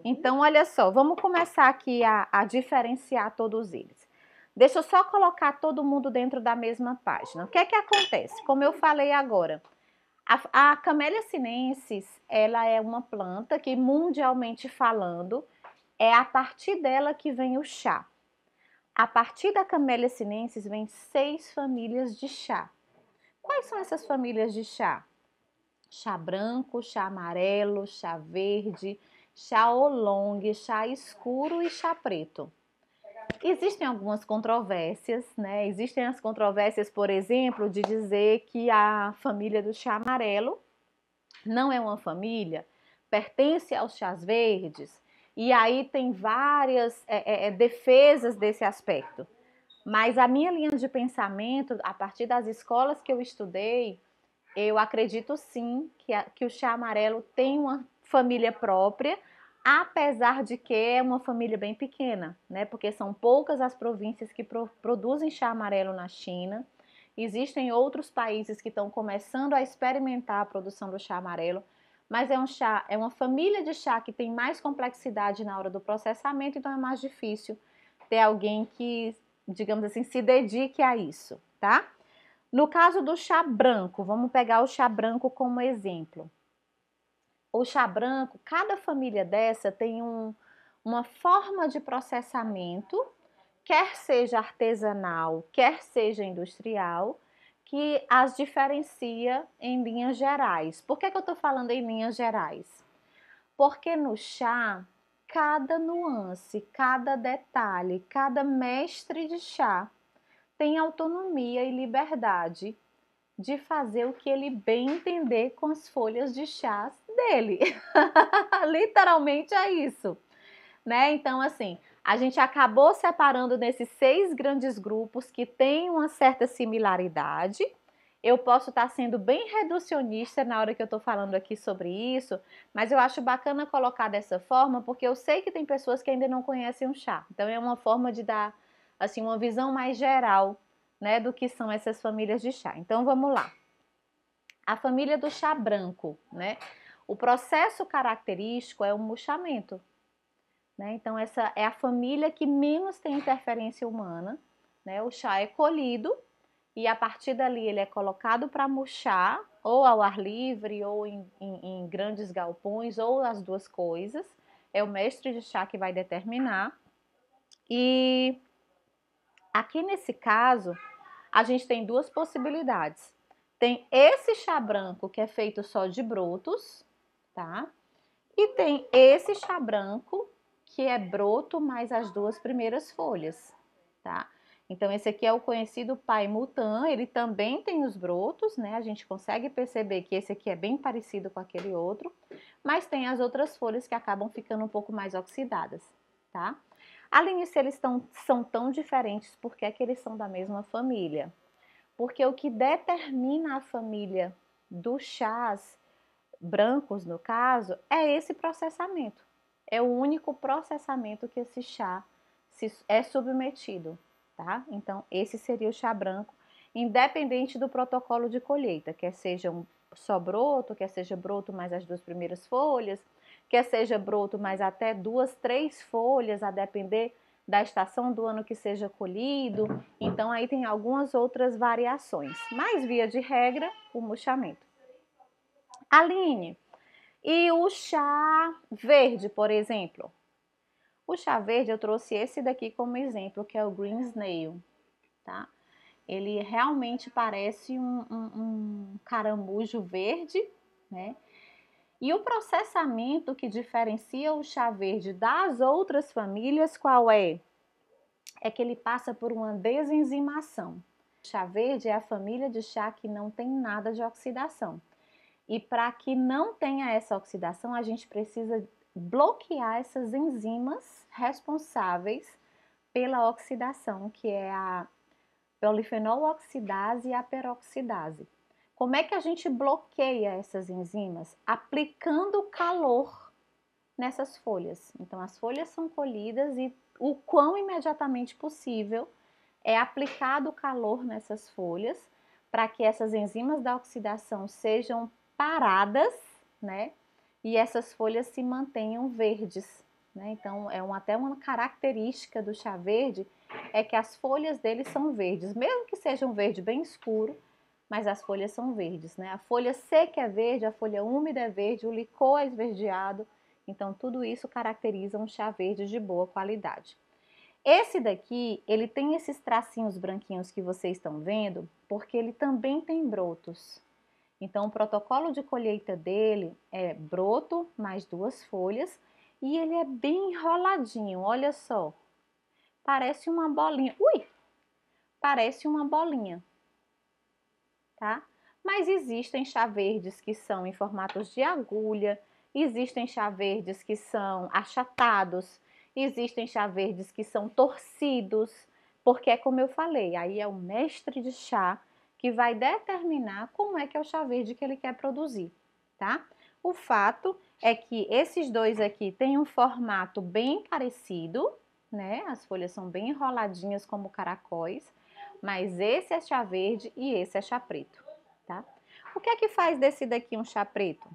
Então, olha só, vamos começar aqui a diferenciar todos eles. Deixa eu só colocar todo mundo dentro da mesma página. O que é que acontece? Como eu falei agora, a Camellia sinensis, ela é uma planta que, mundialmente falando, é a partir dela que vem o chá. A partir da Camellia sinensis vem 6 famílias de chá. Quais são essas famílias de chá? Chá branco, chá amarelo, chá verde, chá oolong, chá escuro e chá preto. Existem algumas controvérsias, né? Existem as controvérsias, por exemplo, de dizer que a família do chá amarelo não é uma família, pertence aos chás verdes, e aí tem várias defesas desse aspecto. Mas a minha linha de pensamento, a partir das escolas que eu estudei, eu acredito sim que o chá amarelo tem uma família própria, apesar de que é uma família bem pequena, né? Porque são poucas as províncias que produzem chá amarelo na China. Existem outros países que estão começando a experimentar a produção do chá amarelo, mas é uma família de chá que tem mais complexidade na hora do processamento, então é mais difícil ter alguém que, digamos assim, se dedique a isso, tá? No caso do chá branco, vamos pegar o chá branco como exemplo. O chá branco, cada família dessa tem uma forma de processamento, quer seja artesanal, quer seja industrial, que as diferencia em linhas gerais. Por que eu estou falando em linhas gerais? Porque no chá, cada nuance, cada detalhe, cada mestre de chá tem autonomia e liberdade de fazer o que ele bem entender com as folhas de chás dele. Literalmente é isso, né? Então, assim, a gente acabou separando nesses 6 grandes grupos que têm uma certa similaridade. Eu posso estar sendo bem reducionista na hora que eu estou falando aqui sobre isso, mas eu acho bacana colocar dessa forma, porque eu sei que tem pessoas que ainda não conhecem o chá. Então, é uma forma de dar, assim, uma visão mais geral, né, do que são essas famílias de chá. Então, vamos lá. A família do chá branco, né? O processo característico é o murchamento, né? Então, essa é a família que menos tem interferência humana, né? O chá é colhido e a partir dali ele é colocado para murchar, ou ao ar livre, ou em grandes galpões, ou as duas coisas. É o mestre de chá que vai determinar. E aqui nesse caso, a gente tem duas possibilidades. Tem esse chá branco que é feito só de brotos, tá? E tem esse chá branco que é broto mais as 2 primeiras folhas, tá? Então esse aqui é o conhecido Pai Mutan, ele também tem os brotos, né? A gente consegue perceber que esse aqui é bem parecido com aquele outro, mas tem as outras folhas que acabam ficando um pouco mais oxidadas, tá? Além disso, eles são tão diferentes porque é que eles são da mesma família. Porque o que determina a família dos chás brancos, no caso, é esse processamento. É o único processamento que esse chá é submetido, tá? Então, esse seria o chá branco, independente do protocolo de colheita, quer seja só broto, quer seja broto mais as 2 primeiras folhas, quer seja broto mais até 2, 3 folhas, a depender da estação do ano que seja colhido. Então, aí tem algumas outras variações, mas via de regra, o murchamento. Aline, e o chá verde, por exemplo? O chá verde, eu trouxe esse daqui como exemplo, que é o Green Snail, tá? Ele realmente parece um caramujo verde, né? E o processamento que diferencia o chá verde das outras famílias, qual é? É que ele passa por uma desenzimação. O chá verde é a família de chá que não tem nada de oxidação. E para que não tenha essa oxidação, a gente precisa bloquear essas enzimas responsáveis pela oxidação, que é a polifenol oxidase e a peroxidase. Como é que a gente bloqueia essas enzimas? Aplicando calor nessas folhas. Então, as folhas são colhidas e o quão imediatamente possível é aplicado o calor nessas folhas para que essas enzimas da oxidação sejam paradas, né? E essas folhas se mantenham verdes, né? Então, até uma característica do chá verde é que as folhas dele são verdes, mesmo que seja um verde bem escuro, mas as folhas são verdes, né? A folha seca é verde, a folha úmida é verde, o licor é esverdeado, então tudo isso caracteriza um chá verde de boa qualidade. Esse daqui, ele tem esses tracinhos branquinhos que vocês estão vendo, porque ele também tem brotos. Então, o protocolo de colheita dele é broto mais 2 folhas e ele é bem enroladinho, olha só. Parece uma bolinha. Ui! Parece uma bolinha, tá? Mas existem chá verdes que são em formatos de agulha, existem chá verdes que são achatados, existem chá verdes que são torcidos, porque é como eu falei, aí é o mestre de chá que vai determinar como é que é o chá verde que ele quer produzir, tá? O fato é que esses dois aqui têm um formato bem parecido, né? As folhas são bem enroladinhas como caracóis, mas esse é chá verde e esse é chá preto, tá? O que é que faz desse daqui um chá preto?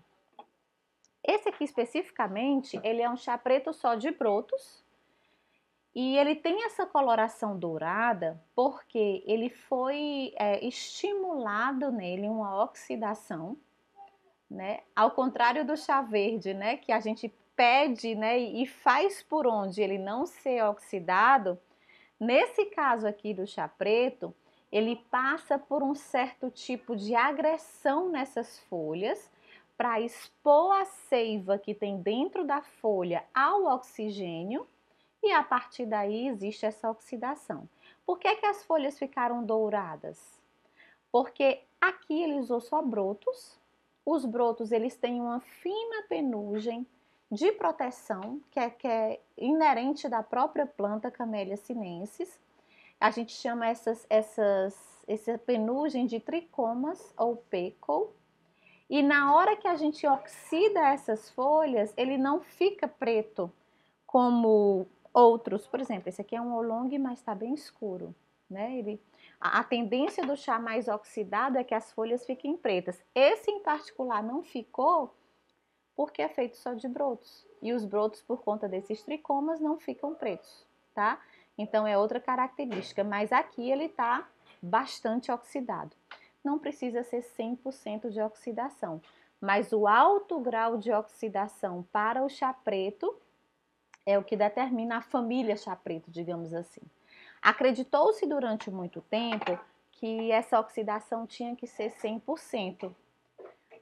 Esse aqui especificamente, ele é um chá preto só de brotos e ele tem essa coloração dourada porque ele foi estimulado nele uma oxidação, né? Ao contrário do chá verde, né, que a gente pede, né, e faz por onde ele não ser oxidado. Nesse caso aqui do chá preto, ele passa por um certo tipo de agressão nessas folhas para expor a seiva que tem dentro da folha ao oxigênio e a partir daí existe essa oxidação. Por que que as folhas ficaram douradas? Porque aqui ele usou só brotos. Os brotos eles têm uma fina penugem de proteção que é inerente da própria planta Camellia sinensis. A gente chama essa penugem de tricomas ou pécul. E na hora que a gente oxida essas folhas, ele não fica preto como outros. Por exemplo, esse aqui é um oolong, mas está bem escuro, né? A tendência do chá mais oxidado é que as folhas fiquem pretas. Esse em particular não ficou porque é feito só de brotos. E os brotos, por conta desses tricomas, não ficam pretos, tá? Então é outra característica, mas aqui ele tá bastante oxidado. Não precisa ser 100% de oxidação, mas o alto grau de oxidação para o chá preto é o que determina a família chá preto, digamos assim. Acreditou-se durante muito tempo que essa oxidação tinha que ser 100%,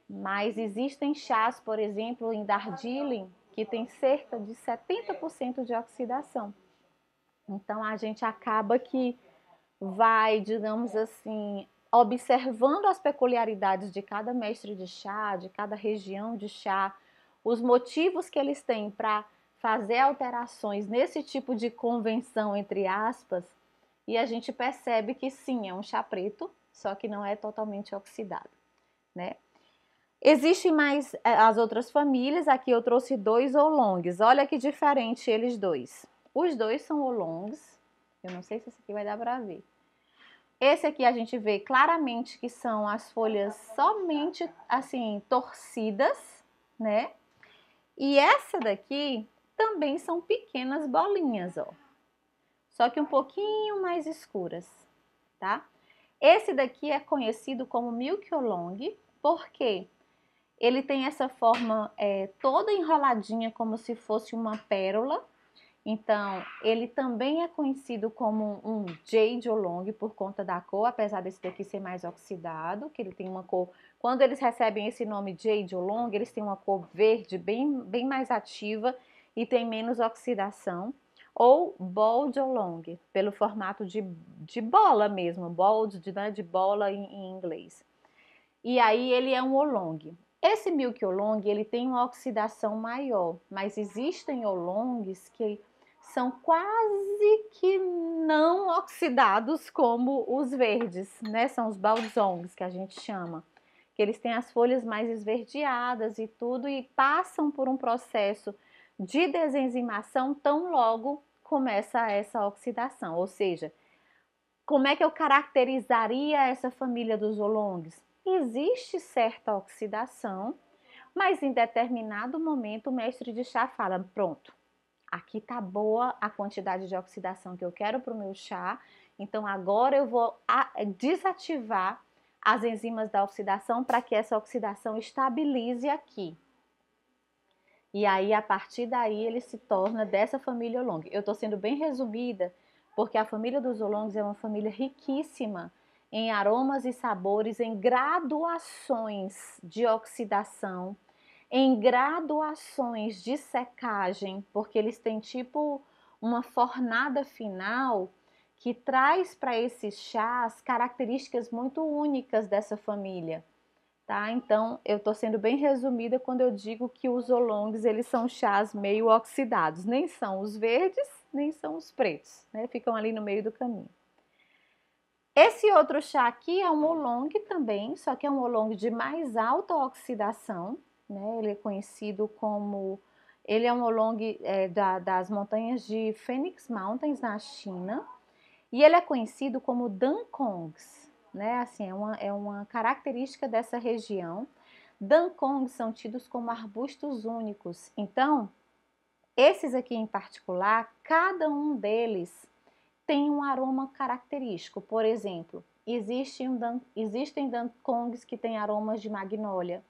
mas existem chás, por exemplo, em Darjeeling, que tem cerca de 70% de oxidação. Então a gente acaba que vai, digamos assim, observando as peculiaridades de cada mestre de chá, de cada região de chá, os motivos que eles têm para fazer alterações nesse tipo de convenção, entre aspas, e a gente percebe que sim, é um chá preto, só que não é totalmente oxidado, né? Existem mais as outras famílias, aqui eu trouxe 2 oolongs, olha que diferente eles dois. Os dois são oolongs, eu não sei se esse aqui vai dar para ver. Esse aqui a gente vê claramente que são as folhas somente assim torcidas, né? E essa daqui também são pequenas bolinhas, ó. Só que um pouquinho mais escuras, tá? Esse daqui é conhecido como Milk Oolong, porque ele tem essa forma toda enroladinha como se fosse uma pérola. Então, ele também é conhecido como um Jade Oolong por conta da cor, apesar desse daqui ser mais oxidado, que ele tem uma cor... Quando eles recebem esse nome Jade Oolong, eles têm uma cor verde bem mais ativa e tem menos oxidação. Ou Bold Oolong, pelo formato de bola mesmo, bold de bola em inglês. E aí ele é um oolong. Esse Milk Oolong, ele tem uma oxidação maior, mas existem oolongs que são quase que não oxidados como os verdes, né? São os balzongs que a gente chama, que eles têm as folhas mais esverdeadas e tudo e passam por um processo de desenzimação tão logo começa essa oxidação. Ou seja, como é que eu caracterizaria essa família dos oolongs? Existe certa oxidação, mas em determinado momento o mestre de chá fala, pronto, aqui tá boa a quantidade de oxidação que eu quero para o meu chá, então agora eu vou desativar as enzimas da oxidação para que essa oxidação estabilize aqui. E aí, a partir daí, ele se torna dessa família Oolong. Eu estou sendo bem resumida, porque a família dos Oolongs é uma família riquíssima em aromas e sabores, em graduações de oxidação, em graduações de secagem, porque eles têm tipo uma fornada final que traz para esses chás características muito únicas dessa família. Tá? Então, eu estou sendo bem resumida quando eu digo que os oolongs, eles são chás meio oxidados. Nem são os verdes, nem são os pretos, né? Ficam ali no meio do caminho. Esse outro chá aqui é um oolong também, só que é um oolong de mais alta oxidação, né? Ele é conhecido como... Ele é um oolong das montanhas de Phoenix Mountains, na China, e ele é conhecido como dankongs, né? Assim, é uma característica dessa região. Dankongs são tidos como arbustos únicos. Então, esses aqui em particular, cada um deles tem um aroma característico. Por exemplo, existem dankongs que têm aromas de magnólia.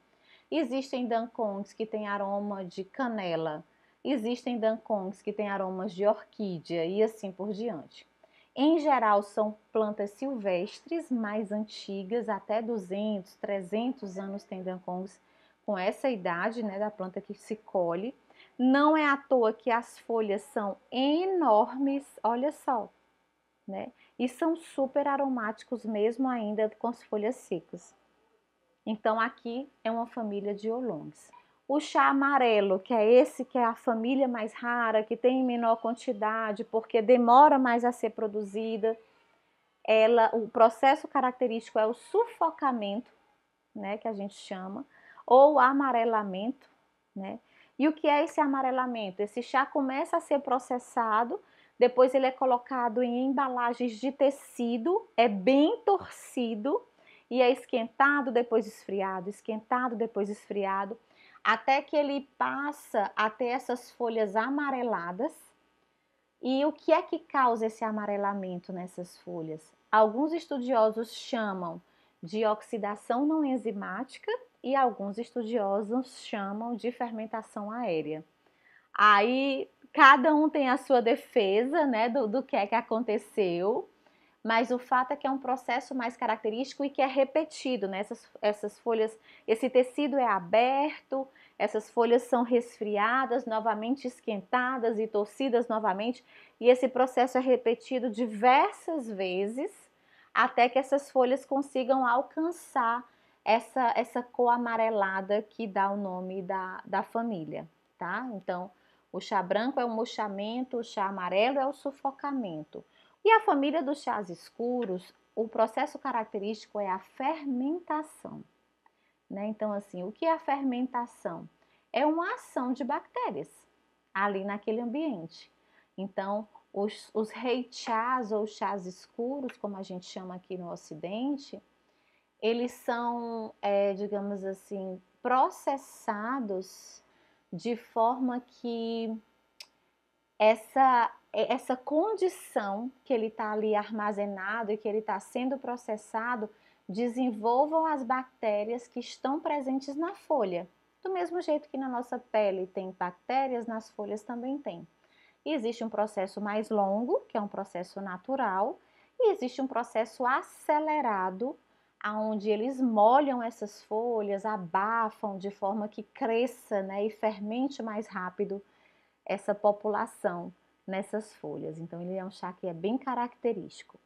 Existem dankongs que têm aroma de canela. Existem dankongs que têm aromas de orquídea e assim por diante. Em geral, são plantas silvestres mais antigas, até 200, 300 anos tem dankongs com essa idade, né, da planta que se colhe. Não é à toa que as folhas são enormes, olha só, né? E são super aromáticos mesmo ainda com as folhas secas. Então, aqui é uma família de oolongs. O chá amarelo, que é esse que é a família mais rara, que tem menor quantidade, porque demora mais a ser produzida, o processo característico é o sufocamento, né, que a gente chama, ou amarelamento, né? E o que é esse amarelamento? Esse chá começa a ser processado, depois ele é colocado em embalagens de tecido, é bem torcido e é esquentado, depois esfriado, até que ele passa a ter essas folhas amareladas. E o que é que causa esse amarelamento nessas folhas? Alguns estudiosos chamam de oxidação não enzimática e alguns estudiosos chamam de fermentação aérea. Aí cada um tem a sua defesa, né, do que é que aconteceu, mas o fato é que é um processo mais característico e que é repetido, né? Essas folhas, esse tecido é aberto, essas folhas são resfriadas, novamente esquentadas e torcidas novamente, e esse processo é repetido diversas vezes até que essas folhas consigam alcançar essa cor amarelada que dá o nome da família, tá? Então, o chá branco é o murchamento, o chá amarelo é o sufocamento. E a família dos chás escuros, o processo característico é a fermentação, né? Então, assim, o que é a fermentação? É uma ação de bactérias ali naquele ambiente. Então, os chás ou chás escuros, como a gente chama aqui no Ocidente, eles são, digamos assim, processados de forma que essa condição que ele está ali armazenado e que ele está sendo processado desenvolvam as bactérias que estão presentes na folha. Do mesmo jeito que na nossa pele tem bactérias, nas folhas também tem. E existe um processo mais longo, que é um processo natural, e existe um processo acelerado, onde eles molham essas folhas, abafam de forma que cresça, né, e fermente mais rápido essa população nessas folhas. Então, ele é um chá que é bem característico.